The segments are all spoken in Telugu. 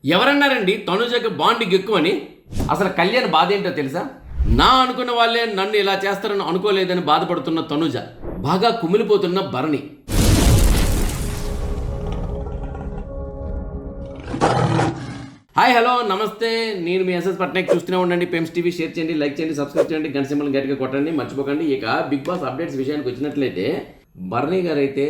ఎవరన్నారండి తనుజకి బాండింగ్ ఎక్కువని? అసలు కళ్యాణ్ బాధ ఏంటో తెలుసా? నా అనుకున్న వాళ్ళే నన్ను ఇలా చేస్తారని అనుకోలేదని బాధపడుతున్న తనుజ, బాగా కుమిలిపోతున్న భరణి. హాయ్ హలో నమస్తే, నేను మీ ఎస్ఎస్ పట్నాయక్. చూస్తూనే ఉండండి పేమ్స్ టీవీ. షేర్ చేయండి, లైక్ చేయండి, సబ్స్క్రైబ్ చేయండి, గంట సింబల్ గట్టిగా కొట్టండి, మర్చిపోకండి. ఇక బిగ్ బాస్ అప్డేట్స్ విషయానికి వచ్చినట్లయితే భరణి గారు అయితే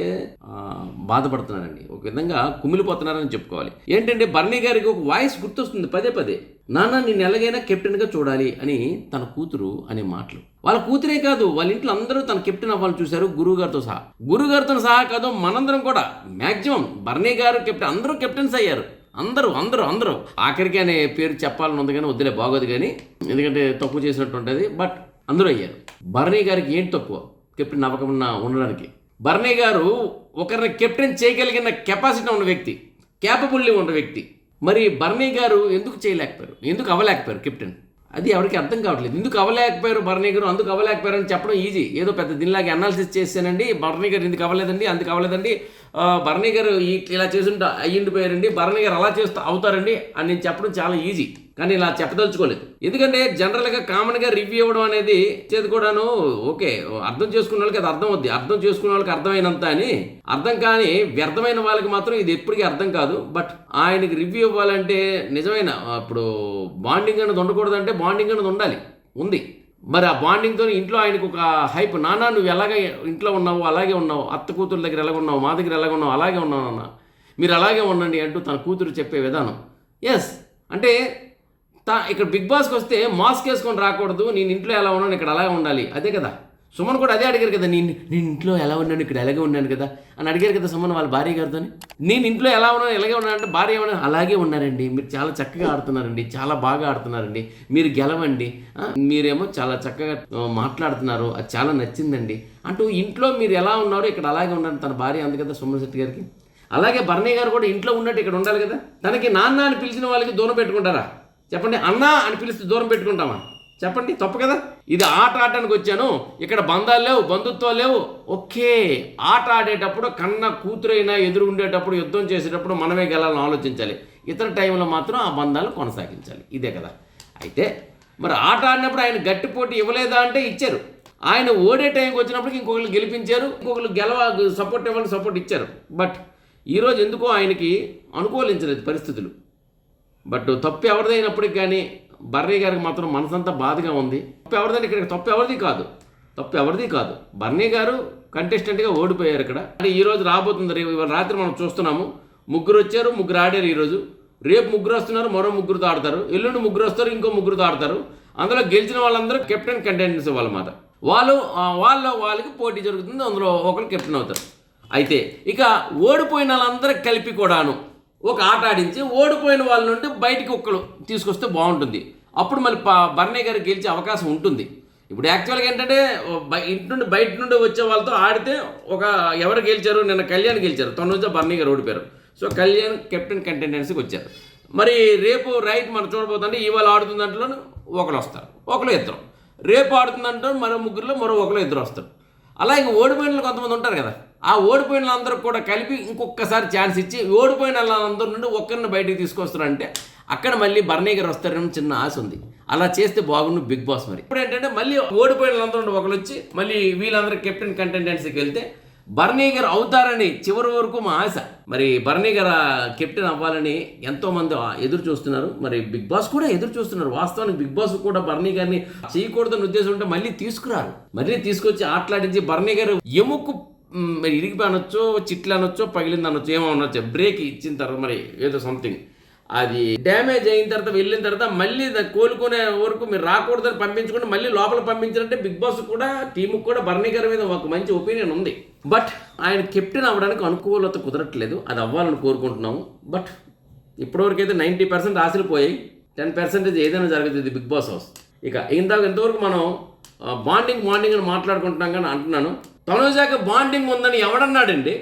బాధపడుతున్నారండి, ఒక విధంగా కుమిలిపోతున్నారని చెప్పుకోవాలి. ఏంటంటే భరణి గారికి ఒక వాయిస్ గుర్తొస్తుంది పదే పదే, నాన్న నేను ఎలాగైనా కెప్టెన్గా చూడాలి అని తన కూతురు అనే మాటలు. వాళ్ళ కూతురే కాదు, వాళ్ళ ఇంట్లో అందరూ తన కెప్టెన్ అవ్వాలని చూశారు, గురుగారితో సహా కాదు, మనందరం కూడా మ్యాక్సిమం భరణి గారు కెప్టెన్, అందరూ కెప్టెన్స్ అయ్యారు. అందరూ ఆఖరికి అనే పేరు చెప్పాలని ఉంది కానీ వద్దులే, బాగోదు కానీ, ఎందుకంటే తప్పు చేసినట్టు ఉంటుంది. బట్ అందరూ అయ్యారు. భరణి గారికి ఏంటి తక్కువ కెప్టెన్ అవ్వకుండా ఉండడానికి? భరణి గారు ఒకరిని కెప్టెన్ చేయగలిగిన కెపాసిటీ ఉన్న వ్యక్తి, క్యాపబుల్లీ ఉన్న వ్యక్తి. మరి భరణి గారు ఎందుకు చేయలేకపోయారు, ఎందుకు అవ్వలేకపోయారు కెప్టెన్? అది ఎవరికి అర్థం కావట్లేదు. ఎందుకు అవ్వలేకపోయారు భరణి గారు, అందుకు అవ్వలేకపోయారు అని చెప్పడం ఈజీ. ఏదో పెద్ద దీనిలాగా అనాలిసిస్ చేశానండి, భరణి గారు ఎందుకు అవ్వలేదండి, అందుకు అవ్వలేదండి, భరణి గారు ఇలా చేసుంటే అయ్యిండిపోయారండి, భరణి గారు అలా చేస్తూ అవుతారండి అని నేను చెప్పడం చాలా ఈజీ. కానీ ఇలా చెప్పదలుచుకోలేదు. ఎందుకంటే జనరల్గా కామన్గా రివ్యూ ఇవ్వడం అనేది చేతి కూడాను ఓకే, అర్థం చేసుకున్న వాళ్ళకి అది అర్థం అవుద్ది, అర్థం చేసుకున్న వాళ్ళకి అర్థమైనంత అని. అర్థం కాని వ్యర్థమైన వాళ్ళకి మాత్రం ఇది ఎప్పటికీ అర్థం కాదు. బట్ ఆయనకి రివ్యూ ఇవ్వాలంటే నిజమైన ఇప్పుడు బాండింగ్ అనేది ఉండకూడదంటే బాండింగ్ అనేది ఉండాలి, ఉంది. మరి ఆ బాండింగ్తో ఇంట్లో ఆయనకు ఒక హైప్, నాన్న నువ్వు ఎలాగ ఇంట్లో ఉన్నావు అలాగే ఉన్నావు, అత్త కూతురు దగ్గర ఎలాగ ఉన్నావు, మా దగ్గర ఎలాగ ఉన్నావు అలాగే ఉన్నావు నాన్న, మీరు అలాగే ఉండండి అంటూ తన కూతురు చెప్పే విధానం. ఎస్ అంటే ఇక్కడ బిగ్ బాస్కి వస్తే మాస్క్ వేసుకొని రాకూడదు, నేను ఇంట్లో ఎలా ఉన్నాను ఇక్కడ అలాగే ఉండాలి, అదే కదా. సుమన్ కూడా అదే అడిగారు కదా, నేను ఇంట్లో ఎలా ఉన్నాను ఇక్కడ ఎలాగే ఉన్నాను కదా అని అడిగారు కదా సుమన్ వాళ్ళ భార్య గారితో. నేను ఇంట్లో ఎలా ఉన్నాను ఎలాగే ఉన్నాను అంటే భార్య ఏమన్నా అలాగే ఉన్నారండి, మీరు చాలా చక్కగా ఆడుతున్నారండి, చాలా బాగా ఆడుతున్నారండి, మీరు గెలవండి, మీరేమో చాలా చక్కగా మాట్లాడుతున్నారు, అది చాలా నచ్చిందండి అంటూ ఇంట్లో మీరు ఎలా ఉన్నారో ఇక్కడ అలాగే ఉన్నారు తన భార్య అంది కదా సుమన్ శెట్టి గారికి. అలాగే భరణి గారు కూడా ఇంట్లో ఉన్నట్టు ఇక్కడ ఉండాలి కదా. తనకి నాన్న అని పిలిచిన వాళ్ళకి దూరం పెట్టుకుంటారా చెప్పండి? అన్న అని పిలిస్తే దూరం పెట్టుకుంటామా చెప్పండి? తప్పు కదా. ఇది ఆట ఆడటానికి వచ్చాను, ఇక్కడ బంధాలు లేవు, బంధుత్వాలు లేవు. ఓకే, ఆట ఆడేటప్పుడు కన్న కూతురైనా ఎదురు ఉండేటప్పుడు యుద్ధం చేసేటప్పుడు మనమే గెలాలని ఆలోచించాలి, ఇతర టైంలో మాత్రం ఆ బంధాలు కొనసాగించాలి, ఇదే కదా. అయితే మరి ఆట ఆడినప్పుడు ఆయన గట్టి పోటీ ఇవ్వలేదా అంటే ఇచ్చారు. ఆయన ఓడే టైంకి వచ్చినప్పటికి ఇంకొకరు గెలిపించారు, ఇంకొకరు సపోర్ట్ ఇవ్వాలని సపోర్ట్ ఇచ్చారు. బట్ ఈరోజు ఎందుకో ఆయనకి అనుకూలించలేదు పరిస్థితులు. బట్ తప్పు ఎవరిదైనప్పటికి కానీ భరణి గారికి మాత్రం మనసంతా బాధగా ఉంది. తప్పు ఎవరిదని, ఇక్కడ తప్పు ఎవరిది కాదు. భరణి గారు కంటెస్టెంట్గా ఓడిపోయారు ఇక్కడ. అంటే ఈరోజు రాబోతుంది, ఇవాళ రాత్రి మనం చూస్తున్నాము, ముగ్గురు వచ్చారు, ముగ్గురు ఆడారు ఈరోజు. రేపు ముగ్గురు వస్తున్నారు, మరో ముగ్గురుతో ఆడతారు, ఎల్లుండి ముగ్గురు వస్తారు, ఇంకో ముగ్గురుతో ఆడతారు. అందులో గెలిచిన వాళ్ళందరూ కెప్టెన్ కంటెండెన్స్ వాళ్ళమాట. వాళ్ళకి పోటీ జరుగుతుంది, అందులో ఒకరు కెప్టెన్ అవుతారు. అయితే ఇక ఓడిపోయిన వాళ్ళందరూ కలిపి కూడాను ఒక ఆట ఆడించి ఓడిపోయిన వాళ్ళ నుండి బయటికి ఒక్కరు తీసుకొస్తే బాగుంటుంది. అప్పుడు మళ్ళీ భరణి గారికి గెలిచే అవకాశం ఉంటుంది. ఇప్పుడు యాక్చువల్గా ఏంటంటే బయట నుండి వచ్చే వాళ్ళతో ఆడితే ఎవరు గెలిచారు, నిన్న కళ్యాణ్ గెలిచారు, తనుజ భరణి గారు ఓడిపోయారు. సో కళ్యాణ్ కెప్టెన్ కంటెండెన్సీకి వచ్చారు. మరి రేపు మనం చూడబోతుంటే ఇవాళ ఆడుతున్న దాంట్లో ఒకరు వస్తారు, ఒకరు ఇద్దరు. రేపు ఆడుతుందంటే మరో ముగ్గురులో మరో ఒకరు ఇద్దరు వస్తారు. అలా ఇంక ఓడిపోయిన కొంతమంది ఉంటారు కదా, ఆ ఓడిపోయిన వాళ్ళందరూ కూడా కలిపి ఇంకొకసారి ఛాన్స్ ఇచ్చి ఓడిపోయిన వాళ్ళందరూ నుండి ఒక్కరిని బయటికి తీసుకొస్తారంటే అక్కడ మళ్ళీ భరణి గారు వస్తారని చిన్న ఆశ ఉంది. అలా చేస్తే బాగుండు బిగ్ బాస్. మరి ఇప్పుడు ఏంటంటే మళ్ళీ ఓడిపోయిన వాళ్ళందరూ నుండి ఒకరు వచ్చి మళ్ళీ వీళ్ళందరూ కెప్టెన్ కంటెండెన్సీకి వెళ్తే భరణి గారు అవుతారని చివరి వరకు మా ఆశ. మరి భరణి గారు కెప్టెన్ అవ్వాలని ఎంతోమంది ఎదురు చూస్తున్నారు, మరి బిగ్ బాస్ కూడా ఎదురు చూస్తున్నారు. వాస్తవానికి బిగ్ బాస్ కూడా భరణి గారిని చేయకూడదని ఉద్దేశం ఉంటే మళ్ళీ తీసుకురారు, మళ్ళీ తీసుకొచ్చి ఆటలాడించి భరణి గారు ఎముకు మరి ఇరిగిపోయి అనొచ్చు, చిట్లు అనొచ్చు, పగిలింది అనొచ్చు, ఏమో అనొచ్చు, బ్రేక్ ఇచ్చిన తర్వాత మరి ఏదో సంథింగ్ అది డ్యామేజ్ అయిన తర్వాత వెళ్ళిన తర్వాత మళ్ళీ కోలుకునే వరకు మీరు రాకూడదని పంపించుకుంటే మళ్ళీ లోపల పంపించారంటే బిగ్ బాస్ కూడా టీముకి కూడా భరణి గారి మీద ఒక మంచి ఒపీనియన్ ఉంది. బట్ ఆయన కెప్టెన్ అవ్వడానికి అనుకూలత కుదరట్లేదు, అది అవ్వాలని కోరుకుంటున్నాము. బట్ ఇప్పటివరకైతే 90% ఆశలు పోయాయి, 10% ఏదైనా జరుగుతుంది బిగ్ బాస్ హౌస్. ఇక ఎంతవరకు మనం బాండింగ్ అని మాట్లాడుకుంటున్నాం కానీ అంటున్నాను, తనుజకి బాండింగ్ ఉందని ఎవడన్నాడండి?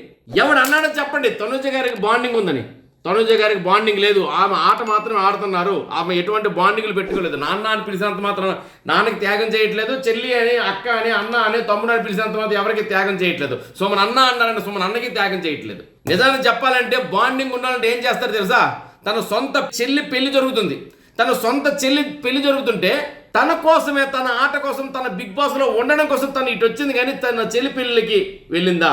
ఎవడన్నాడో చెప్పండి. తనుజ గారికి బాండింగ్ ఉందని. తనుజ గారికి బాండింగ్ లేదు, ఆమె ఆట మాత్రమే ఆడుతున్నారు, ఆమె ఎటువంటి బాండింగ్లు పెట్టుకోలేదు. నాన్న అని పిలిచినంత మాత్రం నాన్నకి త్యాగం చేయట్లేదు, చెల్లి అని, అక్క అని, అన్న అని, తమ్ముడు అని పిలిచినంత మాత్రం ఎవరికి త్యాగం చేయట్లేదు. సుమన్ అన్న అన్నారంటే సుమన్ అన్నకి త్యాగం చేయట్లేదు. నిజాన్ని చెప్పాలంటే బాండింగ్ ఉండాలంటే ఏం చేస్తారు తెలుసా? తన సొంత చెల్లి పెళ్లి జరుగుతుంది. తన సొంత చెల్లి పెళ్లి జరుగుతుంటే తన కోసమే, తన ఆట కోసం, తన బిగ్ బాస్లో ఉండడం కోసం తను ఇటు వచ్చింది. కానీ తన చెల్లి పెళ్ళికి వెళ్ళిందా?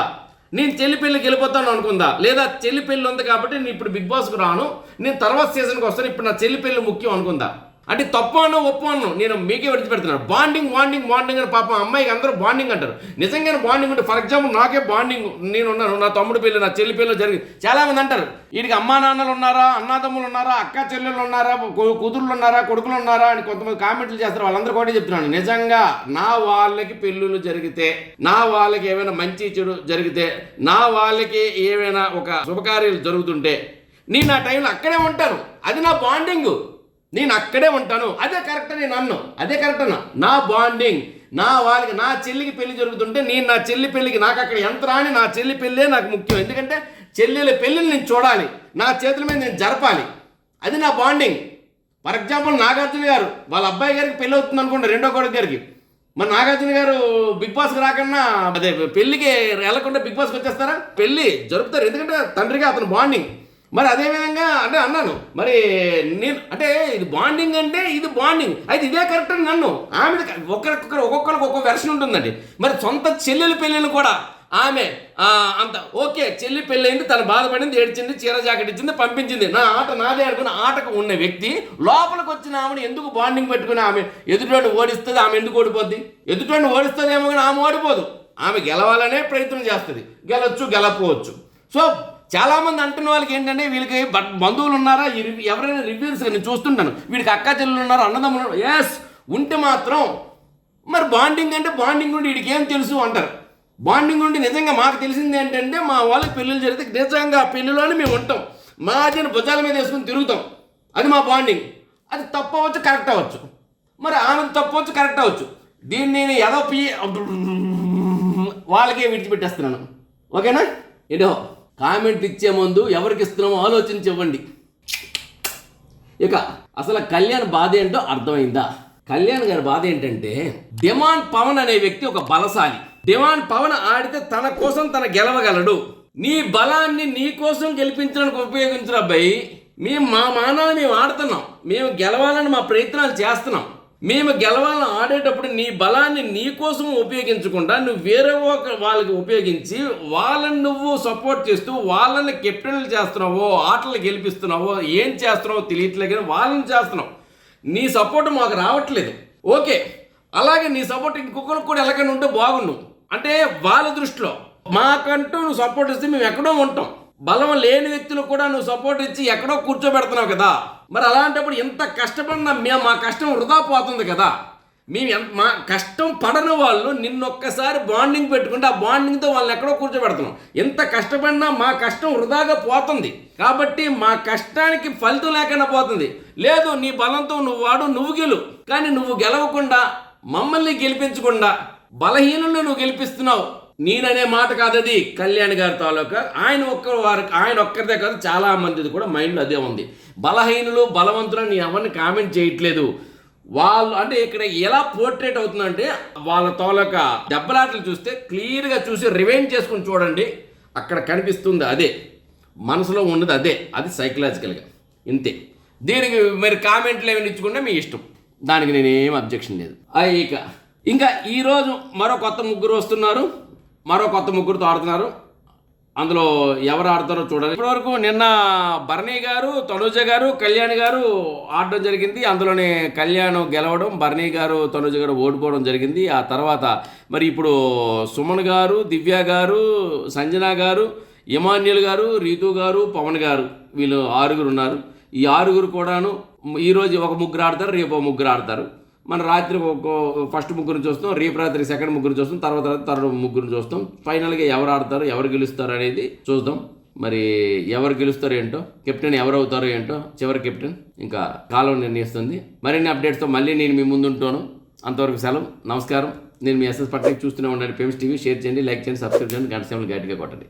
నేను చెల్లి పెళ్ళికి వెళ్ళిపోతాను అనుకుందా? లేదా చెల్లి పెళ్ళి ఉంది కాబట్టి నేను ఇప్పుడు బిగ్ బాస్కి రాను, నేను తర్వాత సీజన్కి వస్తాను, ఇప్పుడు నా చెల్లి పెళ్ళి ముఖ్యం అనుకుందా? అంటే తప్పు అన్నా ఒప్పు అన్నాను, నేను మీకే విడిచిపెడుతున్నాను. బాండింగ్ అని పాపం అమ్మాయికి అందరూ బాండింగ్ అంటారు. నిజంగానే బాండింగ్ ఉంటే, ఫర్ ఎగ్జాంపుల్ నాకే బాండింగ్, నేను ఉన్నాను, నా తమ్ముడు పెళ్ళి, నా చెల్లి పెళ్ళి జరిగింది. చాలామంది అంటారు వీడికి అమ్మా నాన్నలు ఉన్నారా, అన్నాతమ్ములు ఉన్నారా, అక్క చెల్లెళ్ళు ఉన్నారా, కూతుర్లు ఉన్నారా, కొడుకులు ఉన్నారా అని కొంతమంది కామెంట్లు చేస్తారు. వాళ్ళందరూ కూడా చెప్తున్నాను, నిజంగా నా వాళ్ళకి పెళ్ళిళ్ళు జరిగితే, నా వాళ్ళకి ఏమైనా మంచి చెడు జరిగితే, నా వాళ్ళకి ఏమైనా ఒక శుభకార్యాలు జరుగుతుంటే నేను ఆ టైంలో అక్కడే ఉంటాను. అది నా బాండింగ్, నేను అక్కడే ఉంటాను. అదే కరెక్ట్ నేను అన్ను, అదే కరెక్ట్ అన్న. నా బాండింగ్, నా వాళ్ళకి, నా చెల్లికి పెళ్లి జరుగుతుంటే నేను నా చెల్లి పెళ్లికి, నాకు అక్కడ ఎంత రాని నా చెల్లి పెళ్ళే నాకు ముఖ్యం. ఎందుకంటే చెల్లెల పెళ్ళిని నేను చూడాలి, నా చేతుల మీద నేను జరపాలి. అది నా బాండింగ్. ఫర్ ఎగ్జాంపుల్ నాగార్జున గారు వాళ్ళ అబ్బాయి గారికి పెళ్ళి అవుతుంది అనుకోండి, రెండో కొడుకు గారికి. మరి నాగార్జున గారు బిగ్ బాస్కి రాకన్నా, అదే పెళ్ళికి వెళ్ళకుండా బిగ్ బాస్కి వచ్చేస్తారా? పెళ్ళి జరుపుతారు, ఎందుకంటే తండ్రిగా అతను బాండింగ్. మరి అదేవిధంగా అంటే అన్నాను, మరి నేను అంటే ఇది బాండింగ్ అంటే ఇది బాండింగ్ అయితే ఇదే కరెక్ట్ అని నన్ను. ఆమె ఒక్కొక్కరికి ఒక్కొక్క వెర్షన్ ఉంటుందండి. మరి సొంత చెల్లెల పెళ్ళిని కూడా ఆమె అంత ఓకే, చెల్లి పెళ్ళయింది, తను బాధపడింది, ఏడ్చింది, చీర జాకెట్ ఇచ్చింది, పంపించింది, నా ఆట నాదే అనుకున్న ఆటకు ఉన్న వ్యక్తి లోపలికి వచ్చిన ఆమెను ఎందుకు బాండింగ్ పెట్టుకుని ఆమె ఎదుటివాడిని ఓడిస్తుంది? ఆమె ఎందుకు ఓడిపోద్ది? ఎదుటివాడిని ఓడిస్తుందేమో కానీ ఆమె ఓడిపోదు. ఆమె గెలవాలనే ప్రయత్నం చేస్తుంది, గెలవచ్చు గెలపోవచ్చు. సో చాలామంది అంటున్న వాళ్ళకి ఏంటంటే వీళ్ళకి బంధువులు ఉన్నారా, ఎవరైనా రివ్యూస్ నేను చూస్తుంటాను, వీడికి అక్క చెల్లెలు ఉన్నారు, అన్నదమ్ములు, ఎస్ ఉంటే మాత్రం మరి బాండింగ్ అంటే బాండింగ్ ఉండి వీడికి ఏం తెలుసు అంటారు. బాండింగ్ ఉండి నిజంగా మాకు తెలిసింది ఏంటంటే మా వాళ్ళకి పెళ్ళిళ్ళు జరిగితే నిజంగా పెళ్ళిలోనే మేము ఉంటాం, మా అదిని భుజాల మీద వేసుకుని తిరుగుతాం, అది మా బాండింగ్. అది తప్పు అవ్వచ్చు, కరెక్ట్ అవ్వచ్చు. మరి ఆమె తప్పు అవ్వచ్చు, కరెక్ట్ అవ్వచ్చు. దీన్ని నేను ఏదో వాళ్ళకే విడిచిపెట్టేస్తున్నాను. ఓకేనా? ఏదో కామెంట్ ఇచ్చే ముందు ఎవరికి ఇస్తున్నామో ఆలోచించి ఇవ్వండి. ఇక అసలు కళ్యాణ్ బాధ ఏంటో అర్థమైందా? కళ్యాణ్ గారి బాధ ఏంటంటే, డిమాండ్ పవన్ అనే వ్యక్తి ఒక బలశాలి. డిమాండ్ పవన్ ఆడితే తన కోసం తన గెలవగలడు. నీ బలాన్ని నీ కోసం గెలిపించడానికి ఉపయోగించరు అబ్బాయి. మేము మా మానాన్ని మేము ఆడుతున్నాం, మేము గెలవాలని మా ప్రయత్నాలు చేస్తున్నాం. మేము గెలవాలని ఆడేటప్పుడు నీ బలాన్ని నీ కోసం ఉపయోగించకుండా నువ్వు వేరే వాళ్ళకి ఉపయోగించి వాళ్ళని నువ్వు సపోర్ట్ చేస్తూ వాళ్ళని కెప్టెన్లు చేస్తున్నావో, ఆటలు గెలిపిస్తున్నావో, ఏం చేస్తున్నావో తెలియట్లేదు కానీ వాళ్ళని చేస్తున్నావు. నీ సపోర్ట్ మాకు రావట్లేదు. ఓకే, అలాగే నీ సపోర్ట్ ఇంకొకరికి కూడా ఎలాగైనా ఉంటే బాగుండు. అంటే వాళ్ళ దృష్టిలో మాకంటూ నువ్వు సపోర్ట్ ఇస్తే మేము ఎక్కడో ఉంటాం. బలం లేని వ్యక్తులు కూడా నువ్వు సపోర్ట్ ఇచ్చి ఎక్కడో కూర్చోబెడుతున్నావు కదా. మరి అలాంటప్పుడు ఎంత కష్టపడినా మా కష్టం వృధా పోతుంది కదా. మేము మా కష్టం పడని వాళ్ళు నిన్నొక్కసారి బాండింగ్ పెట్టుకుంటే ఆ బాండింగ్తో వాళ్ళని ఎక్కడో కూర్చోబెడుతున్నాం. ఎంత కష్టపడినా మా కష్టం వృధాగా పోతుంది. కాబట్టి మా కష్టానికి ఫలితం లేకుండా పోతుంది. లేదు, నీ బలంతో నువ్వు వాడు, నువ్వు గెలు. కానీ నువ్వు గెలవకుండా మమ్మల్ని గెలిపించకుండా బలహీనులను నువ్వు గెలిపిస్తున్నావు. నేననే మాట కాదది కళ్యాణ్ గారి తాలూకా. ఆయన ఒక్కరిదే కాదు, చాలా మందిది కూడా మైండ్లో అదే ఉంది. బలహీనులు బలవంతులని ఎవరిని కామెంట్ చేయట్లేదు. వాళ్ళు అంటే ఇక్కడ ఎలా పోర్ట్రేట్ అవుతుందంటే వాళ్ళ తాలూకా దెబ్బలాటలు చూస్తే క్లియర్గా చూసి రివైండ్ చేసుకుని చూడండి, అక్కడ కనిపిస్తుంది అదే, మనసులో ఉన్నది అదే, అది సైకలాజికల్గా ఇంతే. దీనికి మరి కామెంట్లు ఏమైనా ఇచ్చుకుంటే మీ ఇష్టం, దానికి నేనేం అబ్జెక్షన్ లేదు. ఇంకా ఈరోజు మరో కొత్త ముగ్గురు వస్తున్నారు, మరో కొత్త ముగ్గురుతో ఆడుతున్నారు. అందులో ఎవరు ఆడతారో చూడాలి. ఇప్పటివరకు నిన్న బర్నీ గారు, తనుజ గారు, కళ్యాణ్ గారు ఆడడం జరిగింది. అందులోనే కళ్యాణ్ గెలవడం, బర్నీ గారు, తనుజ గారు ఓడిపోవడం జరిగింది. ఆ తర్వాత మరి ఇప్పుడు సుమన్ గారు, దివ్య గారు, సంజన గారు, ఇమాన్యుల్ గారు, రీతు గారు, పవన్ గారు, వీళ్ళు 6 ఉన్నారు. ఈ 6 కూడాను ఈరోజు ఒక ముగ్గురు ఆడతారు, రేపు ఒక ముగ్గురు ఆడతారు. మన రాత్రి ఫస్ట్ ముగ్గురు చూస్తాం, రేపు రాత్రి సెకండ్ ముగ్గురు చూస్తాం, తర్వాత థర్డ్ ముగ్గురు చూస్తాం. ఫైనల్గా ఎవరు ఆడతారు, ఎవరు గెలుస్తారు అనేది చూద్దాం. మరి ఎవరు గెలుస్తారో ఏంటో, కెప్టెన్ ఎవరు అవుతారో ఏంటో, చివరి కెప్టెన్ ఇంకా కాలం నిర్ణయిస్తుంది. మరిన్ని అప్డేట్స్తో మళ్ళీ నేను మీ ముందు ఉంటాను. అంతవరకు సెలవు, నమస్కారం. నేను మీ ఎస్ఎస్ పట్నాయక్. చూస్తూనే ఉండండి పేమ్స్ టీవీ. షేర్ చేయండి, లైక్ చేయండి, సబ్స్క్రైబ్ చేయండి, గంట సింబల్ గట్టిగా కొట్టండి.